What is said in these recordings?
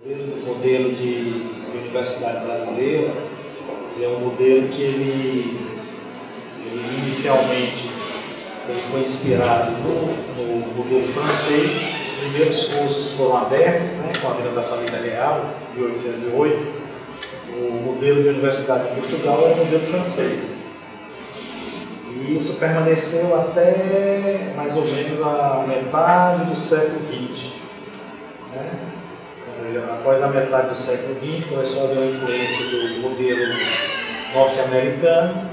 O modelo de universidade brasileira é um modelo que ele inicialmente foi inspirado no modelo francês. Os primeiros cursos foram abertos, com a vinda da família real, em 1808. O modelo de universidade de Portugal era o modelo francês. E isso permaneceu até mais ou menos a metade do século XX. Após a metade do século XX, começou a haver uma influência do modelo norte-americano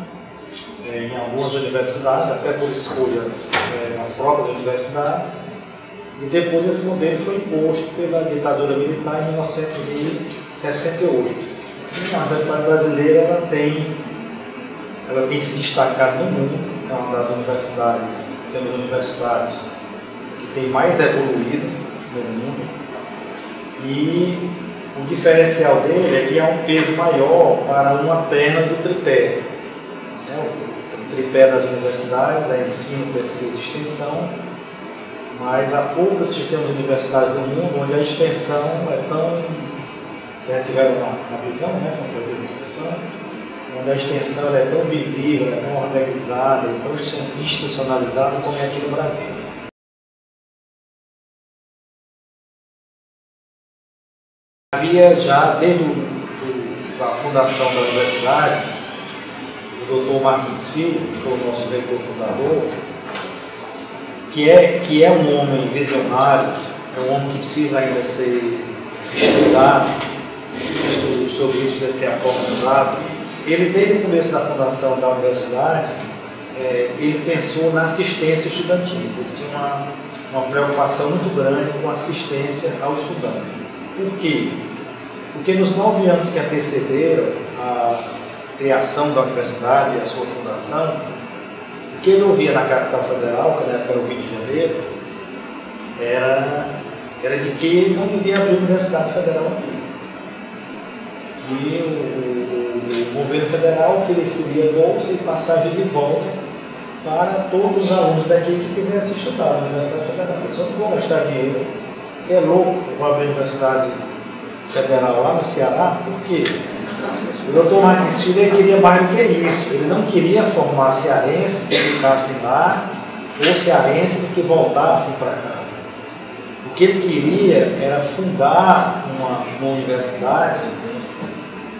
em algumas universidades, até por escolha das próprias universidades. E depois esse modelo foi imposto pela ditadura militar em 1968. Sim, a Universidade Brasileira ela tem se destacado no mundo, é uma das universidades, temos universidades que tem mais evoluído no mundo. E o diferencial dele é que há um peso maior para uma perna do tripé. O tripé das universidades é ensino, pesquisa e extensão, mas há poucos sistemas de universidades do mundo onde a extensão é tão... Já tiveram na visão, onde a extensão é tão visível, é tão organizada, é tão institucionalizada como é aqui no Brasil. Havia já, desde a fundação da universidade, o Dr. Martins Filho, que foi o nosso reitor fundador, que é um homem visionário, é um homem que precisa ainda ser estudado, os seus vídeos precisam ser aprofundados. Ele, desde o começo da fundação da universidade, ele pensou na assistência estudantil. Ele tinha uma preocupação muito grande com a assistência ao estudante. Por quê? Porque nos 9 anos que antecederam a criação da universidade e a sua fundação, o que ele ouvia na capital federal, que na época era o Rio de Janeiro, era de que não devia abrir universidade federal aqui. Que o governo federal ofereceria bolsa e passagem de volta para todos os alunos daqui que quisessem estudar na Universidade Federal. Eles não vão gastar dinheiro. Você é louco, eu vou abrir a Universidade Federal lá no Ceará? Por quê? O Dr. Martins Filho queria mais do que isso. Ele não queria formar cearenses que ficassem lá ou cearenses que voltassem para cá. O que ele queria era fundar uma universidade,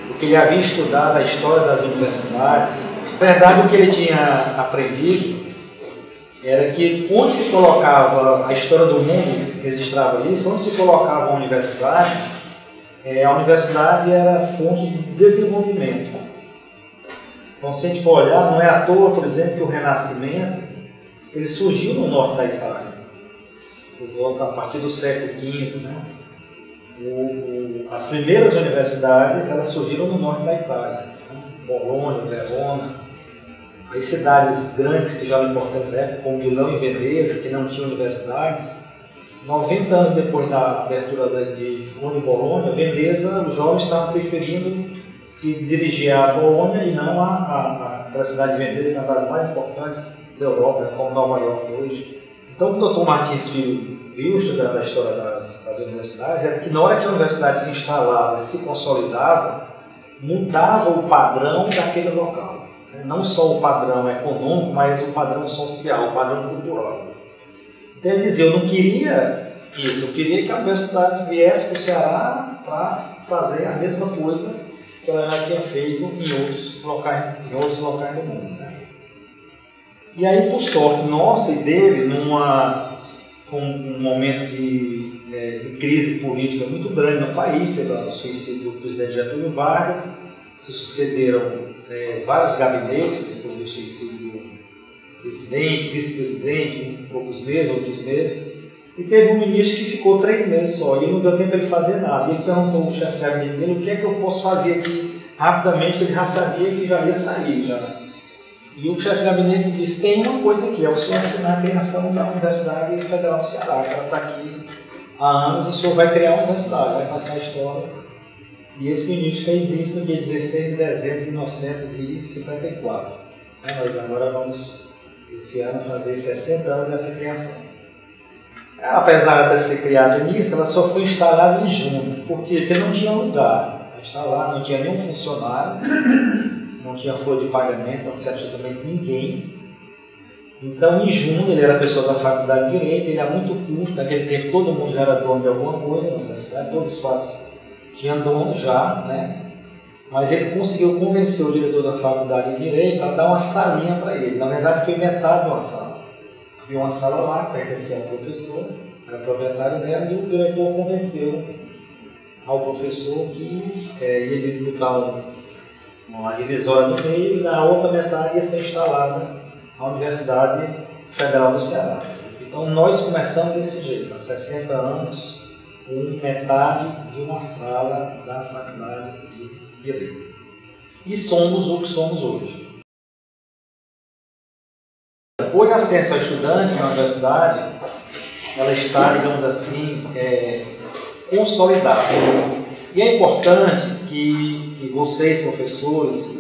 porque ele havia estudado a história das universidades. Na verdade, o que ele tinha aprendido era que onde se colocava a história do mundo, registrava isso, onde se colocava a universidade era fonte de desenvolvimento. Então, se a gente for olhar, não é à toa, por exemplo, que o Renascimento ele surgiu no norte da Itália, a partir do século XV. As primeiras universidades elas surgiram no norte da Itália, Bolonha, Verona. As cidades grandes que já eram importantes na época, como Milão e Veneza, que não tinham universidades, 90 anos depois da abertura de Bolonha, Veneza, os jovens estavam preferindo se dirigir a Bolonha e não a cidade de Veneza, que é uma das mais importantes da Europa, como Nova York hoje. Então, o Dr. Martins Filho viu, estudando a história das universidades, era que na hora que a universidade se instalava, se consolidava, mudava o padrão daquele local. Não só o padrão econômico, mas o padrão social, o padrão cultural. Então ele dizia, eu não queria isso, eu queria que a universidade viesse para o Ceará para fazer a mesma coisa que ela já tinha feito em outros locais do mundo. E aí, por sorte nossa e dele, foi um momento de crise política muito grande no país, teve o suicídio do presidente Getúlio Vargas, se sucederam vários gabinetes depois do suicídio do presidente, vice-presidente, poucos meses, outros meses, e teve um ministro que ficou 3 meses só, e não deu tempo para ele fazer nada. E ele perguntou ao chefe de gabinete dele o que é que eu posso fazer aqui rapidamente, que ele já sabia que já ia sair. E o chefe de gabinete disse, tem uma coisa aqui, é o senhor assinar a criação da Universidade Federal do Ceará, que ela está aqui há anos, o senhor vai criar uma universidade, vai passar a história. E esse ministro fez isso no dia 16 de dezembro de 1954. Nós agora vamos, esse ano, fazer 60 anos dessa criação. Apesar de ser criada nisso, ela só foi instalada em junho. Por quê? Porque não tinha lugar para instalar, não tinha nenhum funcionário, não tinha folha de pagamento, não tinha absolutamente ninguém. Então, em junho, ele era professor da Faculdade de Direito, ele era muito custo, naquele tempo todo mundo já era dono de alguma coisa na universidade, todos os espaços tinham dono já, né? Mas ele conseguiu convencer o diretor da Faculdade de Direito a dar uma salinha para ele. Na verdade, foi metade de uma sala. Havia uma sala lá que pertencia ao professor, era proprietário dela, e o diretor convenceu ao professor que ia botar uma divisória no meio e na outra metade ia ser instalada a Universidade Federal do Ceará. Então nós começamos desse jeito, há 60 anos, com metade de uma sala da Faculdade de Direito. E somos o que somos hoje. Hoje a assistência ao estudante na universidade, ela está, digamos assim, consolidada. E é importante que vocês, professores,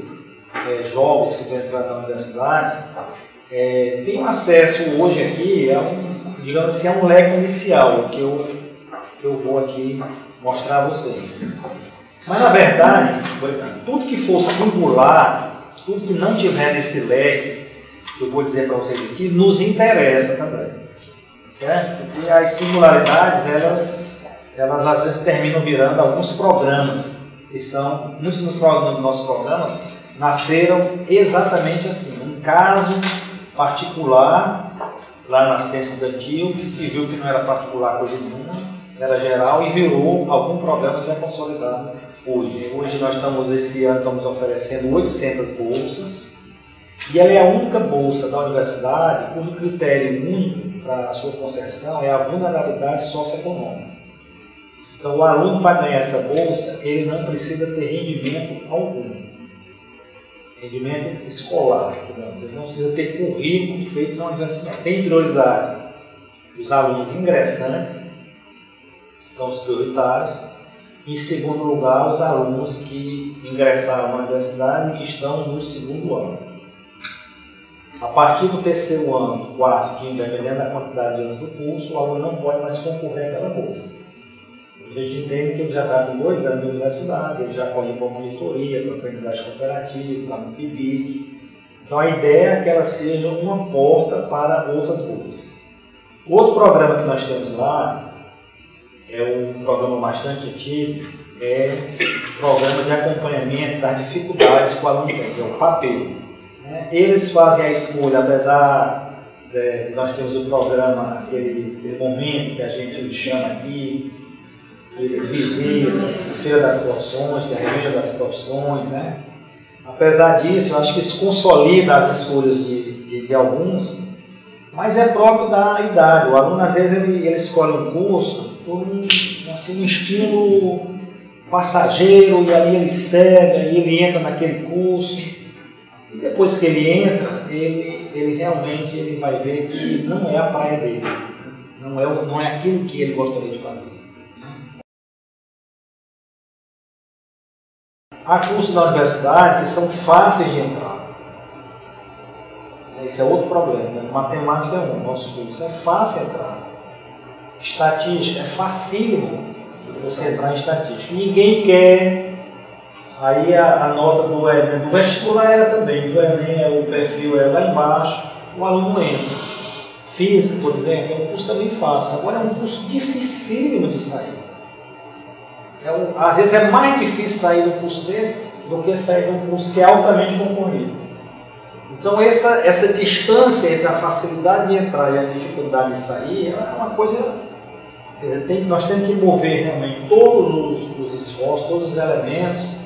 jovens que estão entrando na universidade, tenham acesso hoje aqui a digamos assim, a um leque inicial que eu vou aqui mostrar a vocês. Mas na verdade, tudo que for singular, tudo que não tiver nesse leque, que eu vou dizer para vocês aqui, nos interessa também. Certo? Porque as singularidades, elas às vezes terminam virando alguns programas, que são, muitos dos nossos programas nasceram exatamente assim, um caso particular lá na assistência estudantil, que se viu que não era particular coisa nenhuma, era geral e virou algum programa que é consolidado hoje. Hoje nós esse ano estamos oferecendo 800 bolsas e ela é a única bolsa da universidade cujo critério único para a sua concessão é a vulnerabilidade socioeconômica. Então o aluno, para ganhar essa bolsa, ele não precisa ter rendimento algum. Rendimento escolar, ele não precisa ter currículo feito na universidade. Tem prioridade os alunos ingressantes, são os prioritários. Em segundo lugar, os alunos que ingressaram na universidade e que estão no segundo ano. A partir do terceiro ano, quarto, quinto, dependendo da quantidade de anos do curso, o aluno não pode mais concorrer àquela bolsa. A gente entende que ele já está com 2 anos de universidade, ele já corre para monitoria, para aprendizagem cooperativa, está no PIBIC. Então a ideia é que ela seja uma porta para outras bolsas. O outro programa que nós temos lá é um programa bastante antigo, é o programa de acompanhamento das dificuldades que o aluno tem, que é o PAPEI. Eles fazem a escolha, apesar de nós temos o programa, aquele momento que a gente chama aqui, que eles visitam, a Feira das Profissões, a Revista das Profissões, né? Apesar disso, eu acho que isso consolida as escolhas de alguns, mas é próprio da idade. O aluno, às vezes, ele escolhe um curso por um estilo passageiro, e ali ele segue, aí ele entra naquele curso, e depois que ele entra, ele realmente vai ver que não é a praia dele, não é aquilo que ele gostaria de fazer. Há cursos na universidade que são fáceis de entrar. Esse é outro problema, né? Matemática é nosso curso é fácil entrar. Estatística é facílimo você entrar em estatística. Ninguém quer. Aí a nota do Enem, do vestibular era também, do Enem, o perfil é lá embaixo, o aluno entra. Física, por exemplo, é um curso também fácil. Agora é um curso dificílimo de sair. Às vezes é mais difícil sair do curso desse do que sair de um curso que é altamente concorrido. Então essa distância entre a facilidade de entrar e a dificuldade de sair é uma coisa. Quer dizer, nós temos que mover realmente todos os esforços, todos os elementos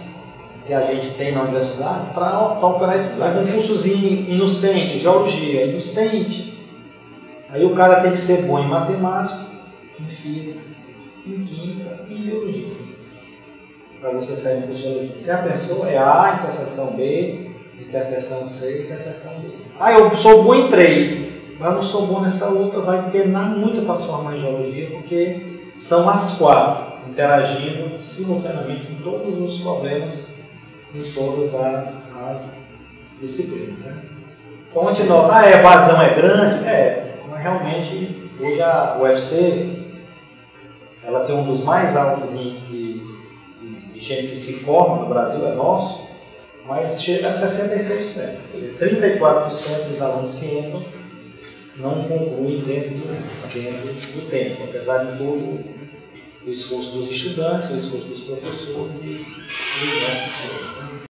que a gente tem na universidade para operar esse plano. Um cursozinho inocente, geologia, inocente. Aí o cara tem que ser bom em matemática, em física, em química e em biologia. Para você sair do curso de geologia. Se a pessoa é A, interseção B, interseção C, interseção D. Eu sou bom em 3, mas eu não sou bom nessa outra, vai penar muito para se formar em geologia, porque são as 4 interagindo simultaneamente em todos os problemas, em todas as disciplinas. Né? Então a gente nota, a evasão é grande? Mas realmente Hoje a UFC ela tem um dos mais altos índices de gente que se forma no Brasil, é nosso, mas chega a 66%. Quer dizer, 34% dos alunos que entram não concluem dentro do tempo, apesar de todo o esforço dos estudantes, o esforço dos professores e dos nossos